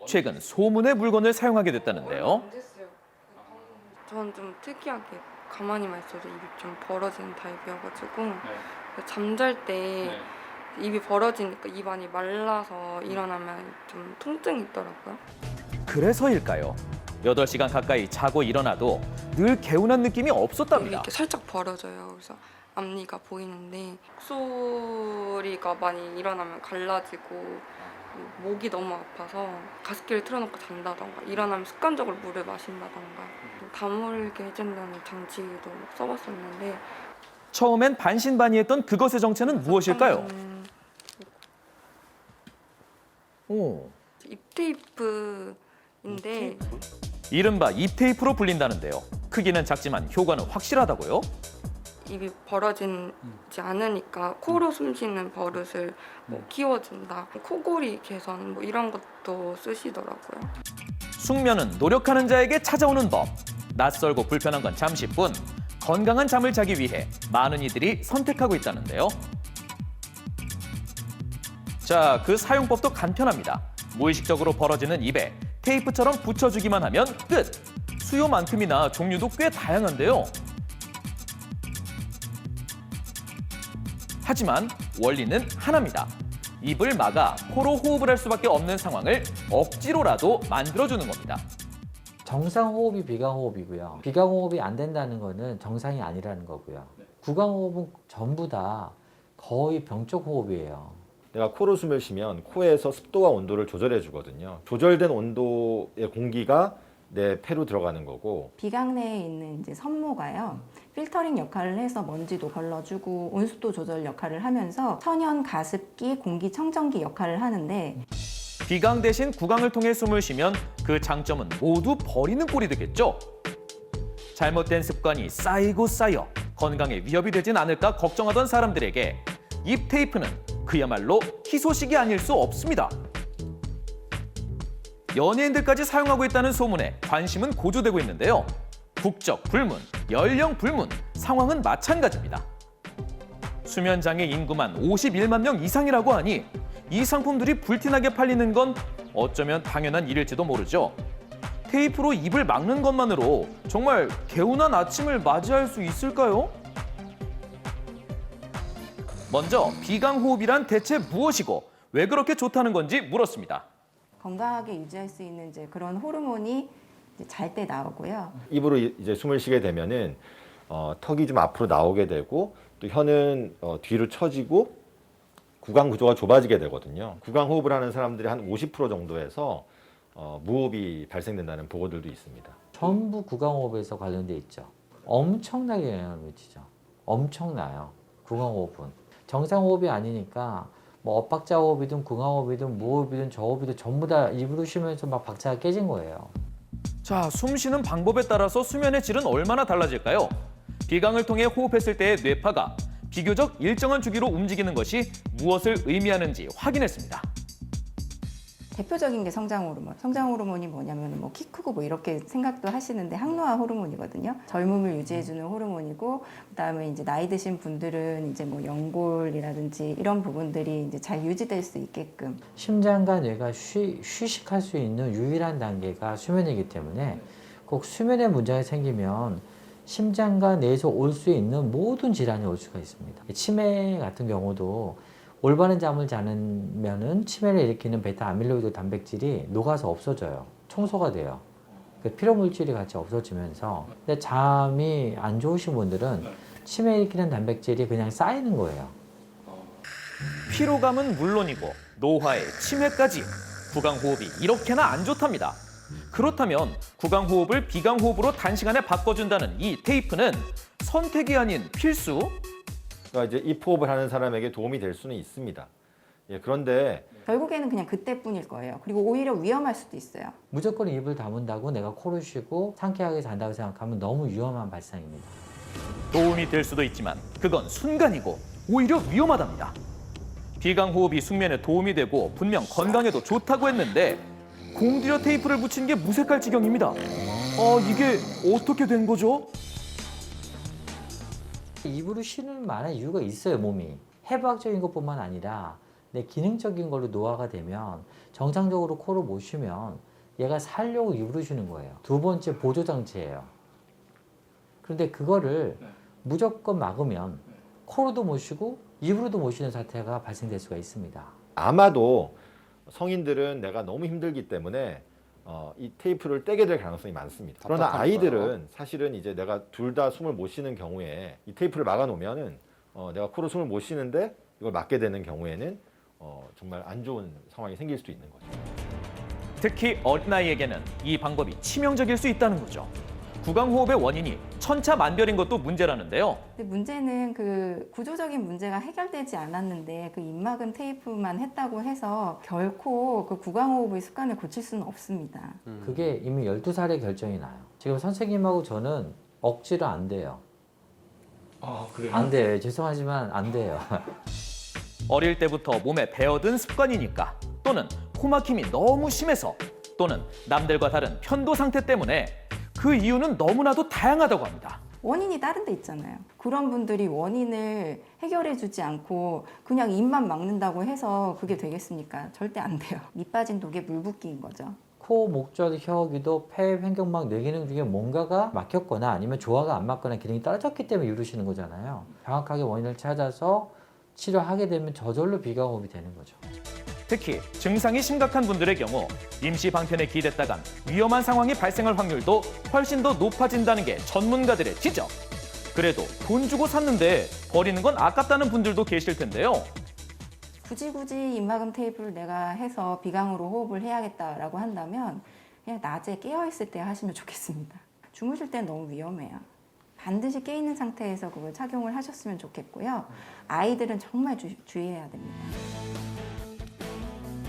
최근 소문의 물건을 사용하게 됐다는데요. 저는 좀 특이하게 가만히만 있어도 입이 좀 벌어지는 타입이어가지고 잠잘 때 입이 벌어지니까 입 안이 말라서 일어나면 좀 통증이 있더라고요. 그래서일까요? 8시간 가까이 자고 일어나도 늘 개운한 느낌이 입이 없었답니다. 이렇게 살짝 벌어져요. 그래서 앞니가 보이는데 목소리가 많이 일어나면 갈라지고 목이 너무 아파서 가습기를 틀어놓고 잔다던가 일어나면 습관적으로 물을 마신다던가 다물게 해준다는 장치도 써봤었는데 처음엔 반신반의했던 그것의 정체는 무엇일까요? 오, 입테이프인데 이른바 입테이프로 불린다는데요. 크기는 작지만 효과는 확실하다고요? 입이 벌어지지 않으니까 코로 숨쉬는 버릇을 뭐 키워준다. 코골이 개선 뭐 이런 것도 쓰시더라고요. 숙면은 노력하는 자에게 찾아오는 법. 낯설고 불편한 건 잠시뿐. 건강한 잠을 자기 위해 많은 이들이 선택하고 있다는데요. 자, 그 사용법도 간편합니다. 무의식적으로 벌어지는 입에 테이프처럼 붙여주기만 하면 끝! 수요만큼이나 종류도 꽤 다양한데요. 하지만 원리는 하나입니다. 입을 막아 코로 호흡을 할 수밖에 없는 상황을 억지로라도 만들어주는 겁니다. 정상호흡이 비강호흡이고요. 비강호흡이 안 된다는 거는 정상이 아니라는 거고요. 구강호흡은 전부 다 거의 병적 호흡이에요. 내가 코로 숨을 쉬면 코에서 습도와 온도를 조절해 주거든요. 조절된 온도의 공기가 내 폐로 들어가는 거고, 비강 내에 있는 이제 섬모가요. 필터링 역할을 해서 먼지도 걸러주고 온습도 조절 역할을 하면서 천연 가습기, 공기청정기 역할을 하는데 비강 대신 구강을 통해 숨을 쉬면 그 장점은 모두 버리는 꼴이 되겠죠. 잘못된 습관이 쌓이고 쌓여 건강에 위협이 되진 않을까 걱정하던 사람들에게 입 테이프는 그야말로 희소식이 아닐 수 없습니다. 연예인들까지 사용하고 있다는 소문에 관심은 고조되고 있는데요. 국적 불문, 연령 불문, 상황은 마찬가지입니다. 수면장애 인구만 51만 명 이상이라고 하니 이 상품들이 불티나게 팔리는 건 어쩌면 당연한 일일지도 모르죠. 테이프로 입을 막는 것만으로 정말 개운한 아침을 맞이할 수 있을까요? 먼저 비강호흡이란 대체 무엇이고 왜 그렇게 좋다는 건지 물었습니다. 건강하게 유지할 수 있는 이제 그런 호르몬이 잘 때 나오고요. 입으로 이제 숨을 쉬게 되면은 턱이 좀 앞으로 나오게 되고, 또 혀는 뒤로 처지고 구강 구조가 좁아지게 되거든요. 구강 호흡을 하는 사람들이 한 50% 정도에서 무호흡이 발생된다는 보고들도 있습니다. 전부 구강호흡에서 관련돼 있죠. 엄청나게 영향을 미치죠. 엄청나요. 구강호흡은. 정상호흡이 아니니까 뭐 엇박자 호흡이든 구강호흡이든 무호흡이든 저호흡이든 전부 다 입으로 쉬면서 막 박자가 깨진 거예요. 자, 숨 쉬는 방법에 따라서 수면의 질은 얼마나 달라질까요? 비강을 통해 호흡했을 때의 뇌파가 비교적 일정한 주기로 움직이는 것이 무엇을 의미하는지 확인했습니다. 대표적인 게 성장 호르몬. 성장 호르몬이 뭐냐면 뭐 키 크고 뭐 이렇게 생각도 하시는데 항노화 호르몬이거든요. 젊음을 유지해주는 호르몬이고, 그다음에 이제 나이 드신 분들은 이제 뭐 연골이라든지 이런 부분들이 이제 잘 유지될 수 있게끔. 심장과 뇌가 휴식할 수 있는 유일한 단계가 수면이기 때문에 꼭 수면에 문제가 생기면 심장과 뇌에서 올 수 있는 모든 질환이 올 수가 있습니다. 치매 같은 경우도 올바른 잠을 자면은 치매를 일으키는 베타 아밀로이드 단백질이 녹아서 없어져요. 청소가 돼요. 피로 물질이 같이 없어지면서. 근데 잠이 안 좋으신 분들은 치매 일으키는 단백질이 그냥 쌓이는 거예요. 피로감은 물론이고 노화에 치매까지 구강호흡이 이렇게나 안 좋답니다. 그렇다면 구강호흡을 비강호흡으로 단시간에 바꿔준다는 이 테이프는 선택이 아닌 필수? 그러니까 이제 입호흡을 하는 사람에게 도움이 될 수는 있습니다. 예, 그런데 결국에는 그냥 그때뿐일 거예요. 그리고 오히려 위험할 수도 있어요. 무조건 입을 다문다고 내가 코를 쉬고 상쾌하게 잔다고 생각하면 너무 위험한 발상입니다. 도움이 될 수도 있지만 그건 순간이고 오히려 위험하답니다. 비강호흡이 숙면에 도움이 되고 분명 건강에도 좋다고 했는데 공들여 테이프를 붙인 게 무색할 지경입니다. 이게 어떻게 된 거죠? 입으로 쉬는 만한 이유가 있어요, 몸이. 해부학적인 것뿐만 아니라 내 기능적인 걸로 노화가 되면 정상적으로 코를 못 쉬면 얘가 살려고 입으로 쉬는 거예요. 두 번째 보조 장치예요. 그런데 그거를 무조건 막으면 코로도 못 쉬고 입으로도 못 쉬는 사태가 발생될 수가 있습니다. 아마도 성인들은 내가 너무 힘들기 때문에 이 테이프를 떼게 될 가능성이 많습니다. 그러나 답답하니까요. 아이들은 사실은 이제 내가 둘 다 숨을 못 쉬는 경우에 이 테이프를 막아 놓으면은 내가 코로 숨을 못 쉬는데 이걸 막게 되는 경우에는 정말 안 좋은 상황이 생길 수도 있는 거죠. 특히 어린아이에게는 이 방법이 치명적일 수 있다는 거죠. 구강호흡의 원인이 천차만별인 것도 문제라는데요. 근데 문제는 그 구조적인 문제가 해결되지 않았는데 그 입막음 테이프만 했다고 해서 결코 그 구강호흡의 습관을 고칠 수는 없습니다. 그게 이미 12살에 결정이 나요. 지금 선생님하고 저는 억지로 안 돼요. 아, 그래요? 안 돼요. 죄송하지만 안 돼요. 어릴 때부터 몸에 배어든 습관이니까, 또는 코막힘이 너무 심해서, 또는 남들과 다른 편도 상태 때문에 그 이유는 너무나도 다양하다고 합니다. 원인이 다른 데 있잖아요. 그런 분들이 원인을 해결해 주지 않고 그냥 입만 막는다고 해서 그게 되겠습니까? 절대 안 돼요. 밑 빠진 독에 물 붓기인 거죠. 코, 목젖, 혀, 기도, 폐, 횡격막 네 기능 중에 뭔가가 막혔거나 아니면 조화가 안 맞거나 기능이 떨어졌기 때문에 이루시는 거잖아요. 정확하게 원인을 찾아서 치료하게 되면 저절로 비강호흡이 되는 거죠. 특히 증상이 심각한 분들의 경우 임시 방편에 기댔다간 위험한 상황이 발생할 확률도 훨씬 더 높아진다는 게 전문가들의 지적. 그래도 돈 주고 샀는데 버리는 건 아깝다는 분들도 계실 텐데요. 굳이 입막음 테이프를 내가 해서 비강으로 호흡을 해야겠다라고 한다면 그냥 낮에 깨어있을 때 하시면 좋겠습니다. 주무실 때는 너무 위험해요. 반드시 깨있는 상태에서 그걸 착용을 하셨으면 좋겠고요. 아이들은 정말 주의해야 됩니다.